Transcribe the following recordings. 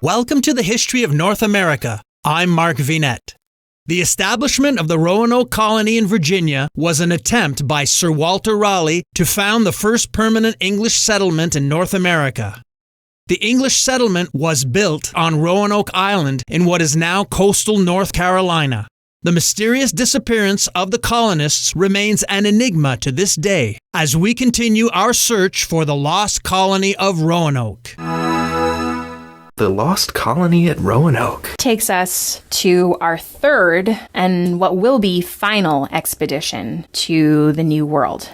Welcome to the History of North America. I'm Mark Vinette. The establishment of the Roanoke Colony in Virginia was an attempt by Sir Walter Raleigh to found the first permanent English settlement in North America. The English settlement was built on Roanoke Island in what is now coastal North Carolina. The mysterious disappearance of the colonists remains an enigma to this day as we continue our search for the lost colony of Roanoke. The lost colony at Roanoke takes us to our third and what will be final expedition to the New World.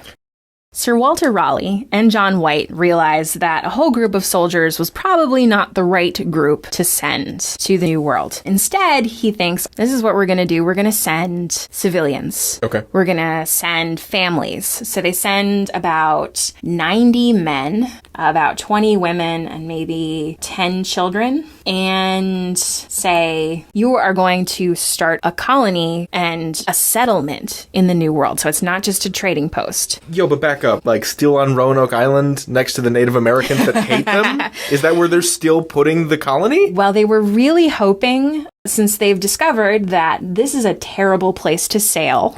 Sir Walter Raleigh and John White realized that a whole group of soldiers was probably not the right group to send to the New World. Instead, he thinks, this is what we're going to do. We're going to send civilians. Okay. We're going to send families. So they send about 90 men, about 20 women, and maybe 10 children, and say, you are going to start a colony and a settlement in the New World. So it's not just a trading post. Yo, but back up. Like, still on Roanoke Island next to the Native Americans that hate them? Is that where they're still putting the colony? Well, they were really hoping, since they've discovered that this is a terrible place to sail,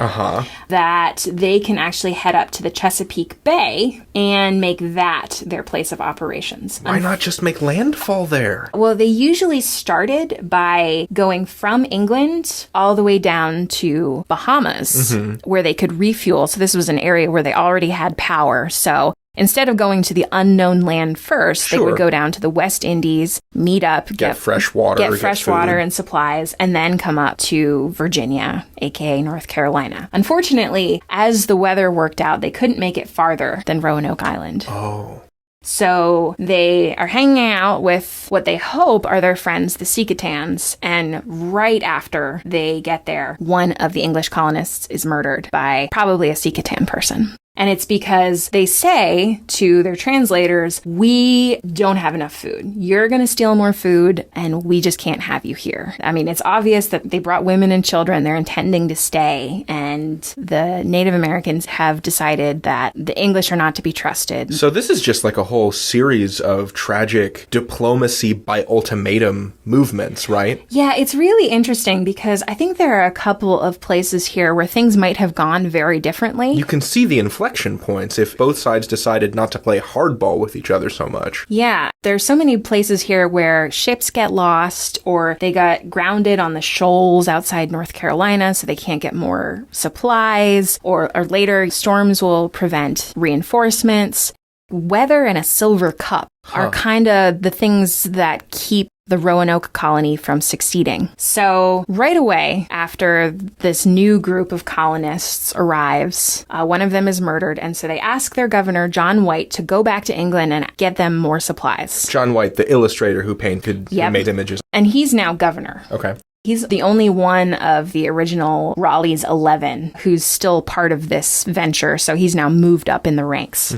that they can actually head up to the Chesapeake Bay and make that their place of operations. Why not just make landfall there? Well, they usually started by going from England all the way down to Bahamas, where they could refuel. So this was an area where they already had power. So instead of going to the unknown land first, they would go down to the West Indies, meet up, get fresh water, get fresh water and supplies, and then come up to Virginia, aka North Carolina. Unfortunately, as the weather worked out, they couldn't make it farther than Roanoke Island. Oh. So they are hanging out with what they hope are their friends, the Secatans, and right after they get there, one of the English colonists is murdered by probably a Secatan person. And it's because they say to their translators, we don't have enough food. You're going to steal more food, and we just can't have you here. I mean, it's obvious that they brought women and children. They're intending to stay, and the Native Americans have decided that the English are not to be trusted. So this is just like a whole series of tragic diplomacy by ultimatum movements, right? Yeah, it's really interesting because I think there are a couple of places here where things might have gone very differently. You can see the inflection points if both sides decided not to play hardball with each other so much. Yeah, there's so many places here where ships get lost or they got grounded on the shoals outside North Carolina so they can't get more supplies, or later storms will prevent reinforcements. Weather and a silver cup are kind of the things that keep the Roanoke colony from succeeding. So right away after this new group of colonists arrives, one of them is murdered, and so they ask their governor, John White, to go back to England and get them more supplies. John White, the illustrator who painted, who made images. And he's now governor. Okay. He's the only one of the original Raleigh's 11 who's still part of this venture, so he's now moved up in the ranks.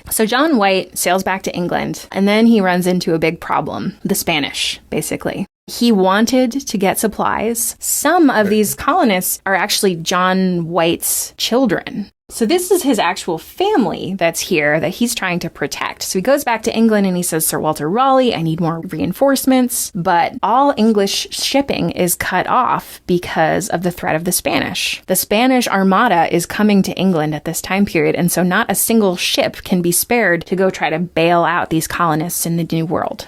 So John White sails back to England, and then he runs into a big problem, the Spanish, basically. He wanted to get supplies. Some of these colonists are actually John White's children. So this is his actual family that's here that he's trying to protect. So he goes back to England and he says, Sir Walter Raleigh, I need more reinforcements. But all English shipping is cut off because of the threat of the Spanish. The Spanish Armada is coming to England at this time period, and so not a single ship can be spared to go try to bail out these colonists in the New World.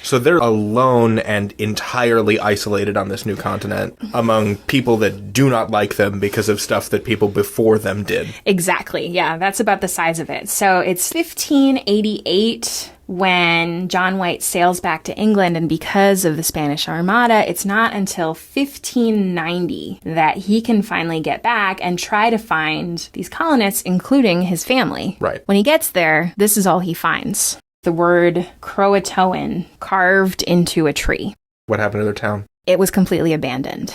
So they're alone and entirely isolated on this new continent among people that do not like them because of stuff that people before them did. Exactly. Yeah, that's about the size of it. So it's 1588 when John White sails back to England, and because of the Spanish Armada, it's not until 1590 that he can finally get back and try to find these colonists, including his family. Right. When he gets there, this is all he finds. The word Croatoan carved into a tree. What happened to their town? It was completely abandoned.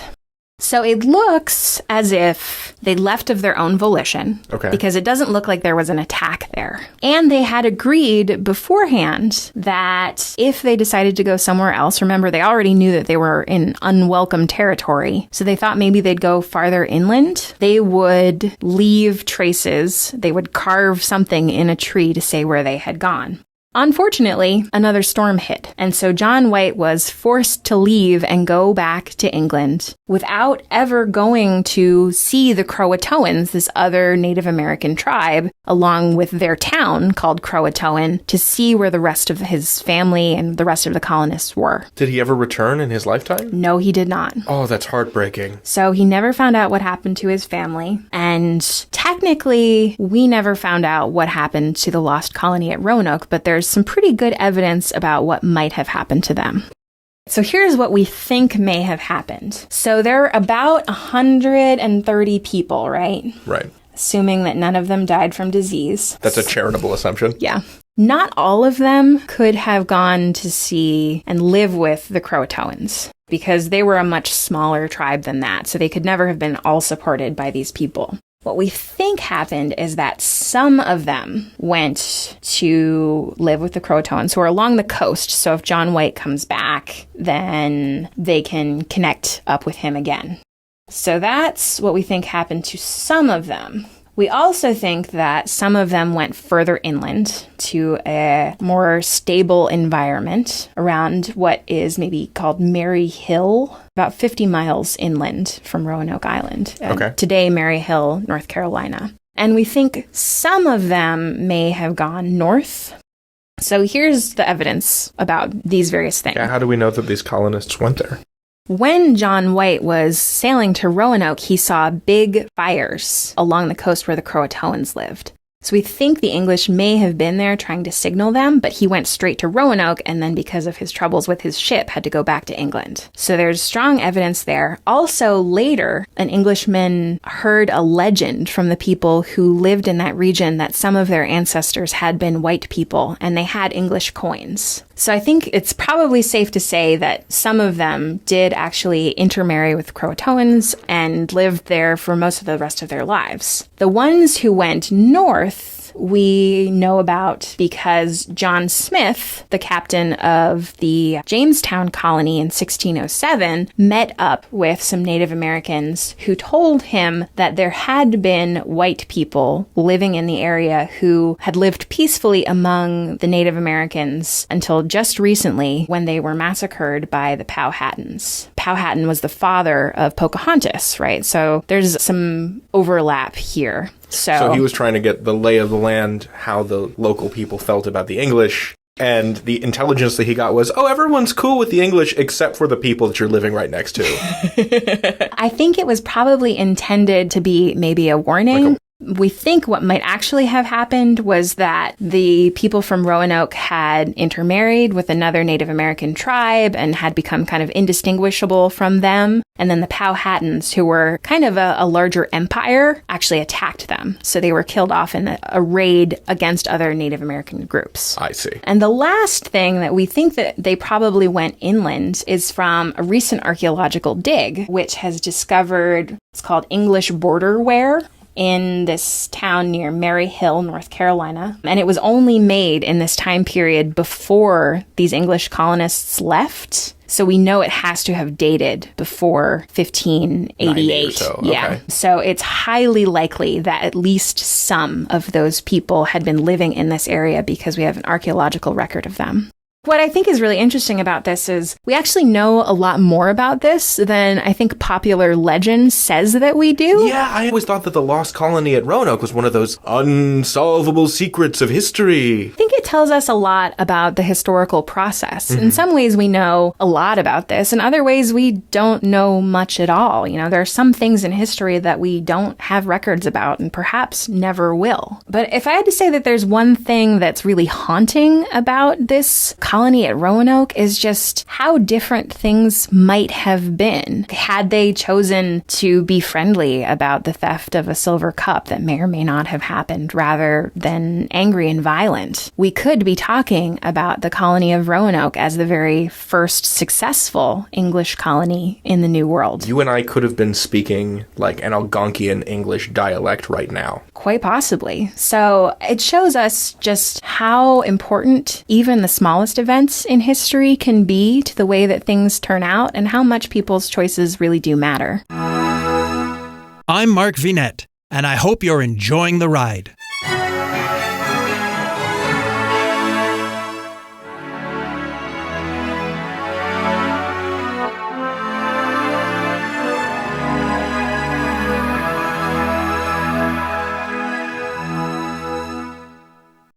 So it looks as if they left of their own volition, because it doesn't look like there was an attack there. And they had agreed beforehand that if they decided to go somewhere else, remember, they already knew that they were in unwelcome territory, so they thought maybe they'd go farther inland. They would leave traces. They would carve something in a tree to say where they had gone. Unfortunately, another storm hit, and so John White was forced to leave and go back to England without ever going to see the Croatoans, this other Native American tribe, along with their town called Croatoan, to see where the rest of his family and the rest of the colonists were. Did he ever return in his lifetime? No, he did not. Oh, that's heartbreaking. So he never found out what happened to his family, and technically, we never found out what happened to the lost colony at Roanoke, but there's some pretty good evidence about what might have happened to them. So here's what we think may have happened. So there are about 130 people, right? Right. Assuming that none of them died from disease. That's a charitable assumption. Yeah. Not all of them could have gone to see and live with the Croatoans, because they were a much smaller tribe than that, so they could never have been all supported by these people. What we think happened is that some of them went to live with the Croatoans who are along the coast, so if John White comes back, then they can connect up with him again. So that's what we think happened to some of them. We also think that some of them went further inland to a more stable environment around what is maybe called Mary Hill, about 50 miles inland from Roanoke Island. Okay. Today, Mary Hill, North Carolina. And we think some of them may have gone north. So here's the evidence about these various things. Yeah, how do we know that these colonists went there? When John White was sailing to Roanoke, he saw big fires along the coast where the Croatoans lived. So we think the English may have been there trying to signal them, but he went straight to Roanoke and then, because of his troubles with his ship, had to go back to England. So there's strong evidence there. Also, later, an Englishman heard a legend from the people who lived in that region that some of their ancestors had been white people and they had English coins. So I think it's probably safe to say that some of them did actually intermarry with Croatoans and lived there for most of the rest of their lives. The ones who went north we know about because John Smith, the captain of the Jamestown colony in 1607, met up with some Native Americans who told him that there had been white people living in the area who had lived peacefully among the Native Americans until just recently when they were massacred by the Powhatans. Powhatan was the father of Pocahontas, right? So there's some overlap here. So he was trying to get the lay of the land, how the local people felt about the English, and the intelligence that he got was, oh, everyone's cool with the English except for the people that you're living right next to. I think it was probably intended to be maybe a warning. We think what might actually have happened was that the people from Roanoke had intermarried with another Native American tribe and had become kind of indistinguishable from them. And then the Powhatans, who were kind of a larger empire, actually attacked them. So they were killed off in a raid against other Native American groups. I see. And the last thing that we think that they probably went inland is from a recent archaeological dig, which has discovered what's called English border ware in this town near Mary Hill, North Carolina. And it was only made in this time period before these English colonists left. So we know it has to have dated before 1588. Or so. Yeah. Okay. So it's highly likely that at least some of those people had been living in this area because we have an archaeological record of them. What I think is really interesting about this is we actually know a lot more about this than I think popular legend says that we do. Yeah, I always thought that the lost colony at Roanoke was one of those unsolvable secrets of history. I think it tells us a lot about the historical process. In some ways, we know a lot about this. In other ways, we don't know much at all. You know, there are some things in history that we don't have records about and perhaps never will. But if I had to say that there's one thing that's really haunting about this colony at Roanoke is just how different things might have been had they chosen to be friendly about the theft of a silver cup that may or may not have happened rather than angry and violent. We could be talking about the colony of Roanoke as the very first successful English colony in the New World. You and I could have been speaking like an Algonquian English dialect right now. Quite possibly. So it shows us just how important even the smallest events in history can be to the way that things turn out and how much people's choices really do matter. I'm Mark Vinette, and I hope you're enjoying the ride.